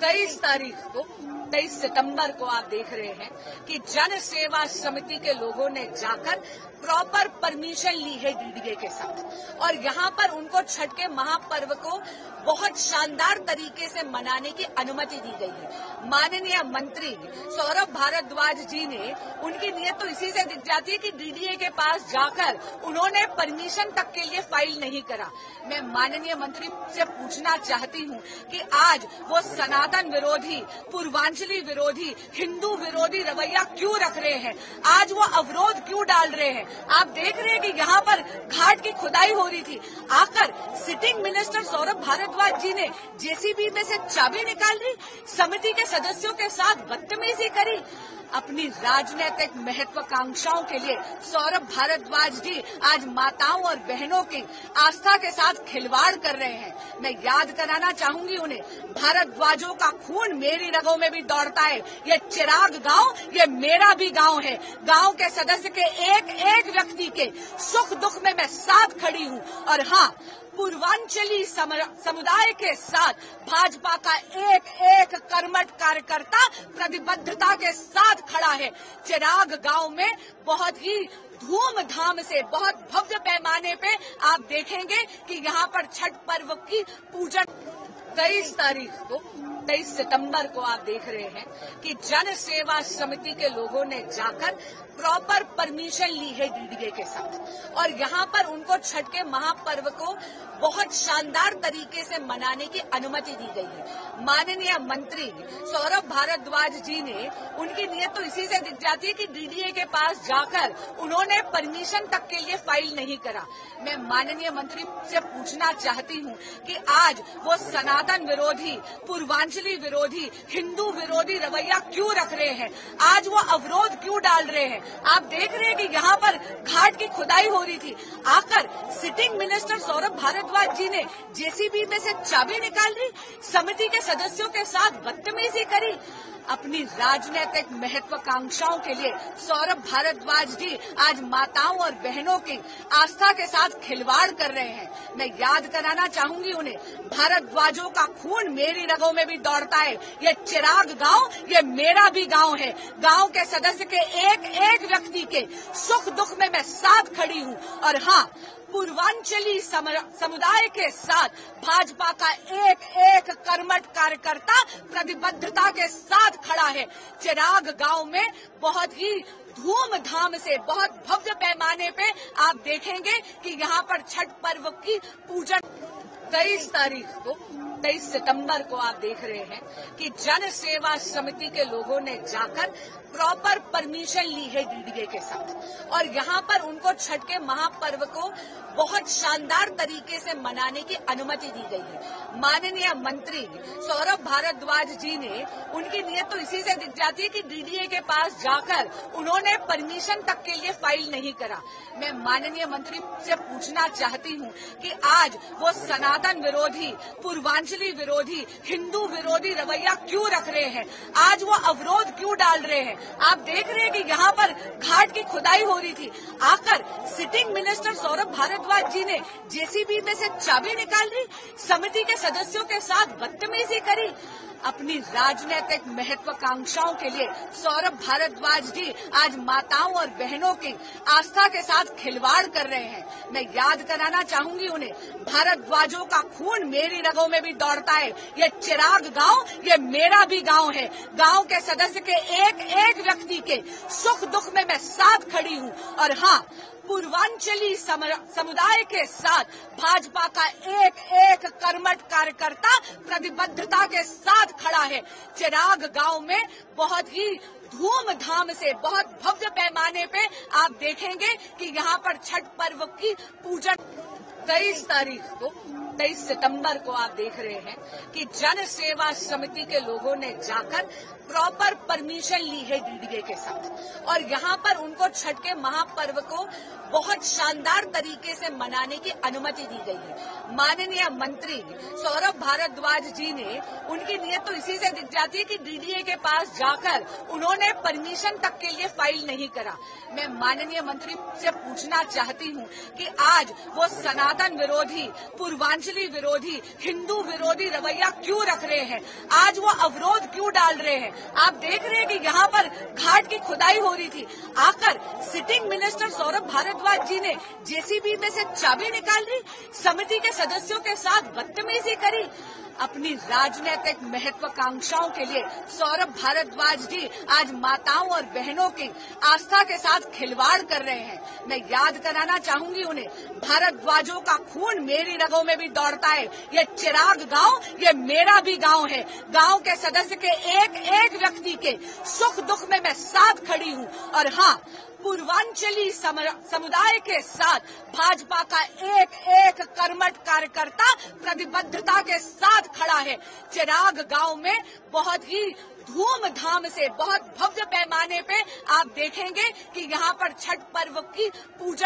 23 सितंबर को आप देख रहे हैं कि जन सेवा समिति के लोगों ने जाकर प्रॉपर परमिशन ली है डीडीए के साथ और यहाँ पर उनको छठ के महापर्व को बहुत शानदार तरीके से मनाने की अनुमति दी गई है। माननीय मंत्री सौरभ भारद्वाज जी ने, उनकी नीयत तो इसी से दिख जाती है कि डीडीए के पास जाकर उन्होंने परमिशन तक के लिए फाइल नहीं करा। मैं माननीय मंत्री से पूछना चाहती हूँ कि आज वो सनातन विरोधी, पूर्वांचली विरोधी, हिंदू विरोधी रवैया क्यों रख रहे हैं? आज वो अवरोध क्यों डाल रहे हैं? आप देख रहे हैं कि यहाँ पर घाट की खुदाई हो रही थी, आकर सिटिंग मिनिस्टर सौरभ भारद्वाज जी ने जेसीबी में से चाबी निकाल ली, समिति के सदस्यों के साथ बदतमीजी करी। अपनी राजनीतिक महत्वाकांक्षाओं के लिए सौरभ भारद्वाज जी आज माताओं और बहनों की आस्था के साथ खिलवाड़ कर रहे हैं। मैं याद कराना चाहूंगी उन्हें, भारद्वाजों का खून मेरी रगों में भी दौड़ता है। ये चिराग गांव, ये मेरा भी गांव है। गांव के सदस्य के एक एक व्यक्ति के सुख दुख में मैं साथ खड़ी हूँ। और हाँ, पूर्वांचली समुदाय के साथ भाजपा का एक एक कर्मठ कार्यकर्ता प्रतिबद्धता के साथ खड़ा है। चिराग गांव में बहुत ही धूमधाम से, बहुत भव्य पैमाने पे आप देखेंगे कि यहाँ पर छठ पर्व की पूजन 23 सितंबर को आप देख रहे हैं कि जन सेवा समिति के लोगों ने जाकर प्रॉपर परमिशन ली है डीडीए के साथ और यहाँ पर उनको छठ के महापर्व को बहुत शानदार तरीके से मनाने की अनुमति दी गई है। माननीय मंत्री सौरभ भारद्वाज जी ने, उनकी नीयत तो इसी से दिख जाती है कि डीडीए के पास जाकर उन्होंने परमिशन तक के लिए फाइल नहीं करा। मैं माननीय मंत्री से पूछना चाहती हूँ कि आज वो सनातन विरोधी, पूर्वांचली विरोधी, हिंदू विरोधी रवैया क्यों रख रहे हैं? आज वो अवरोध क्यों डाल रहे हैं? आप देख रहे हैं कि यहाँ पर घाट की खुदाई हो रही थी, आकर सिटिंग मिनिस्टर सौरभ भारद्वाज जी ने जेसीबी में से चाबी निकाल ली, समिति के सदस्यों के साथ बदतमीजी करी। अपनी राजनीतिक महत्वाकांक्षाओं के लिए सौरभ भारद्वाज जी आज माताओं और बहनों की आस्था के साथ खिलवाड़ कर रहे हैं। मैं याद कराना चाहूंगी उन्हें, भारद्वाजों का खून मेरी रगों में भी दौड़ता है। ये चिराग गांव, ये मेरा भी गांव है। गांव के सदस्य के एक एक व्यक्ति के सुख दुख में मैं साथ खड़ी हूँ। और हाँ, पूर्वांचली समुदाय के साथ भाजपा का एक एक कर्मठ कार्यकर्ता प्रतिबद्धता के साथ खड़ा है। चिराग गांव में बहुत ही धूमधाम से, बहुत भव्य पैमाने पे आप देखेंगे कि यहाँ पर छठ पर्व की पूजन 23 सितंबर को आप देख रहे हैं कि जन सेवा समिति के लोगों ने जाकर प्रॉपर परमिशन ली है डीडीए के साथ और यहाँ पर उनको छठ के महापर्व को बहुत शानदार तरीके से मनाने की अनुमति दी गई है। माननीय मंत्री सौरभ भारद्वाज जी ने, उनकी नीयत तो इसी से दिख जाती है कि डीडीए के पास जाकर उन्होंने परमिशन तक के लिए फाइल नहीं करा। मैं माननीय मंत्री से पूछना चाहती हूँ कि आज वो सनातन विरोधी, पूर्वांचली विरोधी, हिंदू विरोधी रवैया क्यों रख रहे हैं? आज वो अवरोध क्यों डाल रहे हैं? आप देख रहे हैं कि यहाँ पर घाट की खुदाई हो रही थी, आकर सिटिंग मिनिस्टर सौरभ भारद्वाज जी ने जेसीबी में से चाबी निकाल ली, समिति के सदस्यों के साथ बदतमीजी करी। अपनी राजनीतिक महत्वाकांक्षाओं के लिए सौरभ भारद्वाज जी आज माताओं और बहनों की आस्था के साथ खिलवाड़ कर रहे हैं। मैं याद कराना चाहूंगी उन्हें, भारद्वाजों का खून मेरी रगों में भी दौड़ता है। ये चिराग गांव, ये मेरा भी गांव है। गांव के सदस्य के एक एक व्यक्ति के सुख दुख में मैं साथ खड़ी हूँ। और हाँ, पूर्वांचली समुदाय के साथ भाजपा का एक एक कर्मठ कार्यकर्ता प्रतिबद्धता के साथ खड़ा है। चिराग गांव में बहुत ही धूमधाम से, बहुत भव्य पैमाने पे आप देखेंगे कि यहाँ पर छठ पर्व की पूजन 23 सितंबर को आप देख रहे हैं कि जन सेवा समिति के लोगों ने जाकर प्रॉपर परमिशन ली है डीडीए के साथ और यहाँ पर उनको छठ के महापर्व को बहुत शानदार तरीके से मनाने की अनुमति दी गई है। माननीय मंत्री सौरभ भारद्वाज जी ने, उनकी नीयत तो इसी से दिख जाती है कि डीडीए के पास जाकर उन्होंने परमिशन तक के लिए फाइल नहीं करा। मैं माननीय मंत्री से पूछना चाहती हूँ कि आज वो सनातन विरोधी, पूर्वांचल पूर्वांचली विरोधी, हिंदू विरोधी रवैया क्यों रख रहे हैं, आज वो अवरोध क्यों डाल रहे हैं। आप देख रहे हैं कि यहाँ पर घाट की खुदाई हो रही थी, आकर सिटिंग मिनिस्टर सौरभ भारद्वाज जी ने जेसीबी में से चाबी निकाल ली, समिति के सदस्यों के साथ बदतमीजी करी। अपनी राजनीतिक महत्वाकांक्षाओं के लिए सौरभ भारद्वाज जी आज माताओं और बहनों की आस्था के साथ खिलवाड़ कर रहे हैं। मैं याद कराना चाहूंगी उन्हें, भारद्वाजों का खून मेरी रगों में भी दौड़ता है। ये चिराग गांव ये मेरा भी गांव है। गांव के सदस्य के एक एक व्यक्ति के सुख दुख में मैं साथ खड़ी हूं। और हाँ, पूर्वांचली समुदाय के साथ भाजपा का एक एक कर्मठ कार्यकर्ता प्रतिबद्धता के साथ खड़ा है। चिराग गांव में बहुत ही धूमधाम से, बहुत भव्य पैमाने पे आप देखेंगे कि यहाँ पर छठ पर्व की पूजन